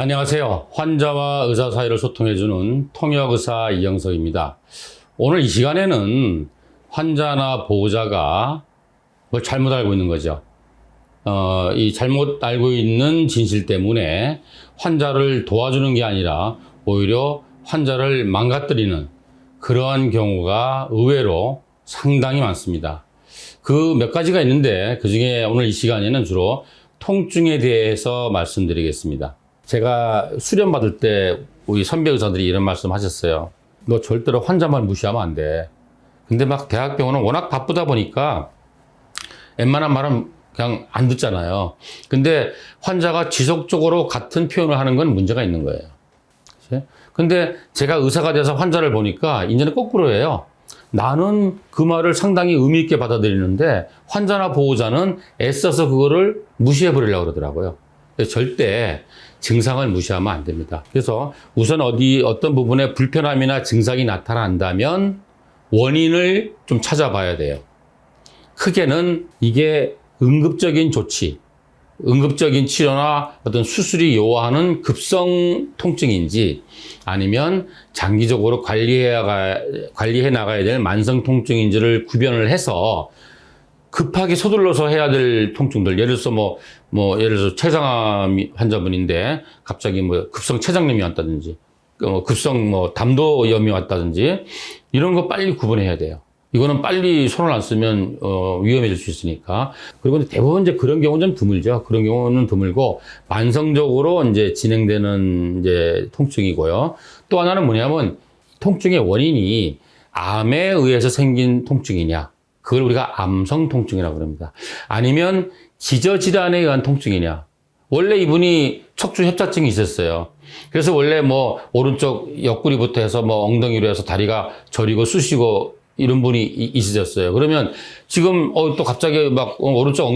안녕하세요. 환자와 의사 사이를 소통해주는 통역의사 이영석입니다. 오늘 이 시간에는 환자나 보호자가 뭘 잘못 알고 있는 거죠. 이 잘못 알고 있는 진실 때문에 환자를 도와주는 게 아니라 오히려 환자를 망가뜨리는 그러한 경우가 의외로 상당히 많습니다. 그 몇 가지가 있는데 그 중에 오늘 이 시간에는 주로 통증에 대해서 말씀드리겠습니다. 제가 수련 받을 때 우리 선배 의사들이 이런 말씀 하셨어요. 너 절대로 환자만 무시하면 안 돼. 근데 막 대학병원은 워낙 바쁘다 보니까 웬만한 말은 그냥 안 듣잖아요. 근데 환자가 지속적으로 같은 표현을 하는 건 문제가 있는 거예요. 그치? 근데 제가 의사가 돼서 환자를 보니까 이제는 거꾸로 해요. 나는 그 말을 상당히 의미 있게 받아들이는데 환자나 보호자는 애써서 그거를 무시해 버리려고 그러더라고요. 절대 증상을 무시하면 안 됩니다. 그래서 우선 어떤 부분에 불편함이나 증상이 나타난다면 원인을 좀 찾아봐야 돼요. 크게는 이게 응급적인 조치, 응급적인 치료나 어떤 수술이 요하는 급성 통증인지 아니면 장기적으로 관리해 나가야 될 만성 통증인지를 구별을 해서 급하게 서둘러서 해야 될 통증들, 예를 들어서 예를 들어서 췌장암 환자분인데 갑자기 급성 췌장염이 왔다든지, 급성 담도염이 왔다든지, 이런 거 빨리 구분해야 돼요. 이거는 빨리 손을 안 쓰면, 위험해질 수 있으니까. 그리고 대부분 이제 그런 경우는 좀 드물죠. 그런 경우는 드물고, 만성적으로 이제 진행되는 이제 통증이고요. 또 하나는 뭐냐면, 통증의 원인이 암에 의해서 생긴 통증이냐. 그걸 우리가 암성 통증이라고 그럽니다. 아니면 기저질환에 의한 통증이냐. 원래 이분이 척추협착증이 있었어요. 그래서 원래 오른쪽 옆구리부터 해서 엉덩이로 해서 다리가 저리고 쑤시고 이런 분이 있으셨어요. 그러면 지금 또 갑자기 오른쪽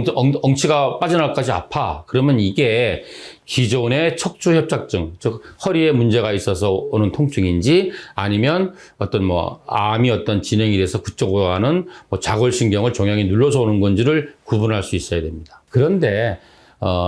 엉치가 빠져나갈까지 아파. 그러면 이게 기존의 척추협착증, 즉 허리에 문제가 있어서 오는 통증인지 아니면 암이 진행이 돼서 그쪽으로 가는 좌골신경을 종양이 눌러서 오는 건지를 구분할 수 있어야 됩니다. 그런데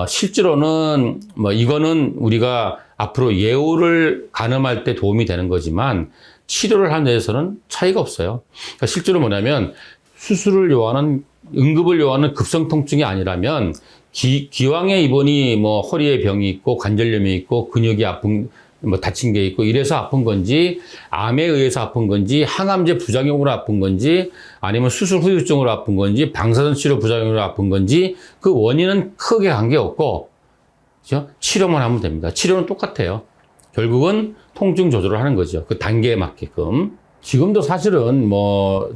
실제로는 이거는 우리가 앞으로 예후를 가늠할 때 도움이 되는 거지만 치료를 하는 데에서는 차이가 없어요. 그러니까 실제로 뭐냐면 수술을 요하는, 응급을 요하는 급성 통증이 아니라면 기왕에 이분이 허리에 병이 있고 관절염이 있고 근육이 아픈, 다친 게 있고 이래서 아픈 건지 암에 의해서 아픈 건지 항암제 부작용으로 아픈 건지 아니면 수술 후유증으로 아픈 건지 방사선 치료 부작용으로 아픈 건지 그 원인은 크게 관계없고 그렇죠? 치료만 하면 됩니다. 치료는 똑같아요. 결국은 통증 조절을 하는 거죠. 그 단계에 맞게끔. 지금도 사실은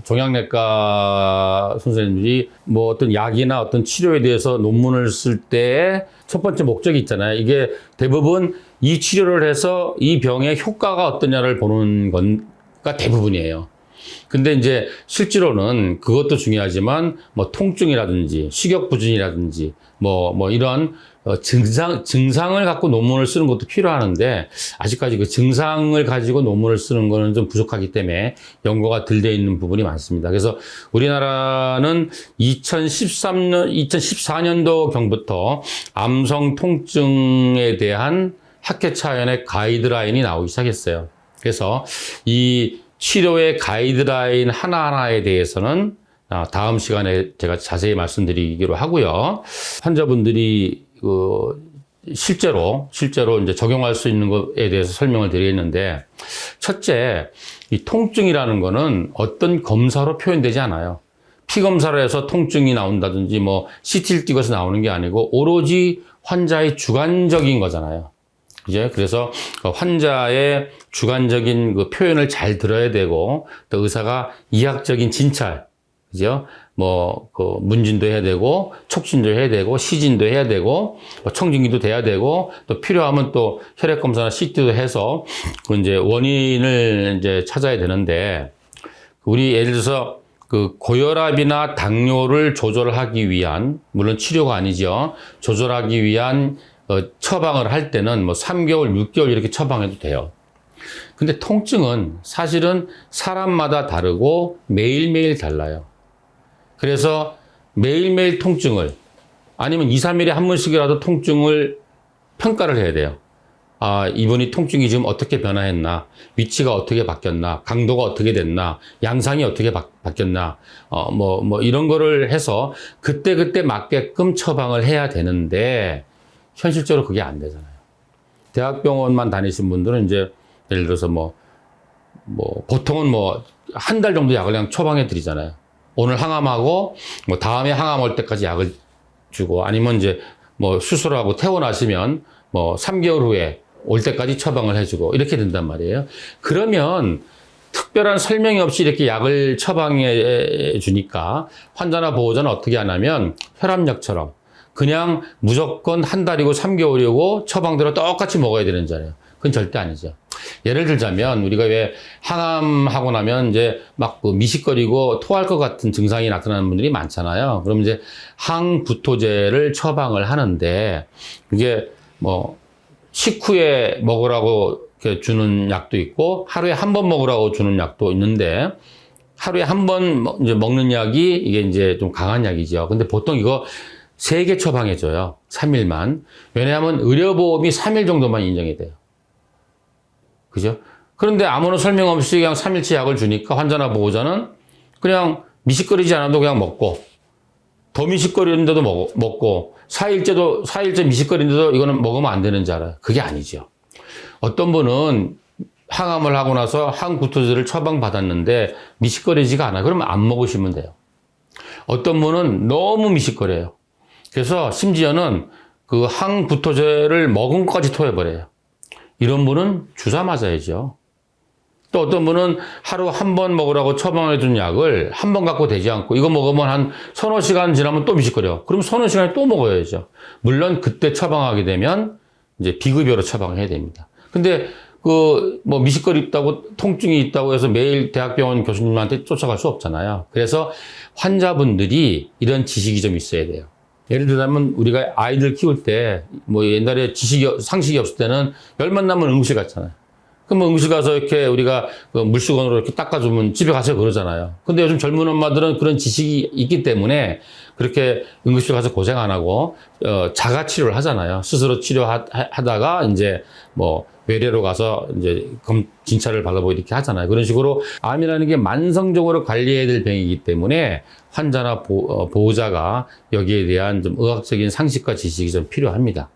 종양내과 선생님들이 어떤 약이나 어떤 치료에 대해서 논문을 쓸 때 첫 번째 목적이 있잖아요. 이게 대부분 이 치료를 해서 이 병의 효과가 어떠냐를 보는 건가 대부분이에요. 근데 이제 실제로는 그것도 중요하지만 통증이라든지 식욕부진이라든지 이런 증상을 갖고 논문을 쓰는 것도 필요하는데 아직까지 그 증상을 가지고 논문을 쓰는 거는 좀 부족하기 때문에 연구가 덜 돼 있는 부분이 많습니다. 그래서 우리나라는 2014년도 경부터 암성 통증에 대한 학회차원의 가이드라인이 나오기 시작했어요. 그래서 이 치료의 가이드라인 하나하나에 대해서는 다음 시간에 제가 자세히 말씀드리기로 하고요. 환자분들이 실제로 이제 적용할 수 있는 것에 대해서 설명을 드리겠는데, 첫째, 이 통증이라는 거는 어떤 검사로 표현되지 않아요. 피 검사를 해서 통증이 나온다든지 CT를 찍어서 나오는 게 아니고 오로지 환자의 주관적인 거잖아요. 이제 그래서 환자의 주관적인 그 표현을 잘 들어야 되고 또 의사가 이학적인 진찰, 그죠? 문진도 해야 되고 촉진도 해야 되고 시진도 해야 되고 청진기도 돼야 되고 또 필요하면 또 혈액 검사나 CT도 해서 그 이제 원인을 이제 찾아야 되는데, 우리 예를 들어서 그 고혈압이나 당뇨를 조절하기 위한, 물론 치료가 아니죠, 조절하기 위한 처방을 할 때는 3개월, 6개월 이렇게 처방해도 돼요. 근데 통증은 사실은 사람마다 다르고 매일매일 달라요. 그래서 매일매일 통증을, 아니면 2, 3일에 한 번씩이라도 통증을 평가를 해야 돼요. 이분이 통증이 지금 어떻게 변화했나, 위치가 어떻게 바뀌었나, 강도가 어떻게 됐나, 양상이 어떻게 바뀌었나, 이런 거를 해서 그때그때 맞게끔 처방을 해야 되는데, 현실적으로 그게 안 되잖아요. 대학병원만 다니신 분들은 이제, 예를 들어서 보통은 한 달 정도 약을 그냥 처방해 드리잖아요. 오늘 항암하고, 다음에 항암 올 때까지 약을 주고, 아니면 이제 수술하고 퇴원하시면 3개월 후에 올 때까지 처방을 해주고 이렇게 된단 말이에요. 그러면 특별한 설명이 없이 이렇게 약을 처방해 주니까 환자나 보호자는 어떻게 하냐면 혈압약처럼 그냥 무조건 한 달이고 3개월이고 처방대로 똑같이 먹어야 되는 줄 알아요. 그건 절대 아니죠. 예를 들자면 우리가 왜 항암하고 나면 이제 미식거리고 토할 것 같은 증상이 나타나는 분들이 많잖아요. 그럼 이제 항구토제를 처방을 하는데 이게 식후에 먹으라고 이렇게 주는 약도 있고 하루에 한 번 먹으라고 주는 약도 있는데 하루에 한 번 이제 먹는 약이 이게 이제 좀 강한 약이죠. 근데 보통 이거 3개 처방해줘요. 3일만. 왜냐하면 의료보험이 3일 정도만 인정이 돼요. 그죠? 그런데 아무런 설명 없이 그냥 3일치 약을 주니까 환자나 보호자는 그냥 미식거리지 않아도 그냥 먹고 더 미식거리는데도 먹고 4일째 미식거리는데도 이거는 먹으면 안 되는 줄 알아요. 그게 아니죠. 어떤 분은 항암을 하고 나서 항구토제를 처방받았는데 미식거리지가 않아요. 그러면 안 먹으시면 돼요. 어떤 분은 너무 미식거려요. 그래서 심지어는 그 항구토제를 먹은 것까지 토해버려요. 이런 분은 주사 맞아야죠. 또 어떤 분은 하루 한 번 먹으라고 처방해 준 약을 한 번 갖고 되지 않고 이거 먹으면 한 서너 시간 지나면 또 미식거려. 그럼 서너 시간에 또 먹어야죠. 물론 그때 처방하게 되면 이제 비급여로 처방을 해야 됩니다. 근데 미식거리 있다고 통증이 있다고 해서 매일 대학병원 교수님한테 쫓아갈 수 없잖아요. 그래서 환자분들이 이런 지식이 좀 있어야 돼요. 예를 들자면 우리가 아이들 키울 때 옛날에 상식이 없을 때는 열만 나면 응급실 갔잖아요. 그럼 응급실 가서 이렇게 우리가 물수건으로 이렇게 닦아주면 집에 가세요 그러잖아요. 근데 요즘 젊은 엄마들은 그런 지식이 있기 때문에 그렇게 응급실 가서 고생 안 하고 자가 치료를 하잖아요. 스스로 치료하다가 이제 외래로 가서 이제 진찰을 받아보고 이렇게 하잖아요. 그런 식으로 암이라는 게 만성적으로 관리해야 될 병이기 때문에 환자나 보호자가 여기에 대한 좀 의학적인 상식과 지식이 좀 필요합니다.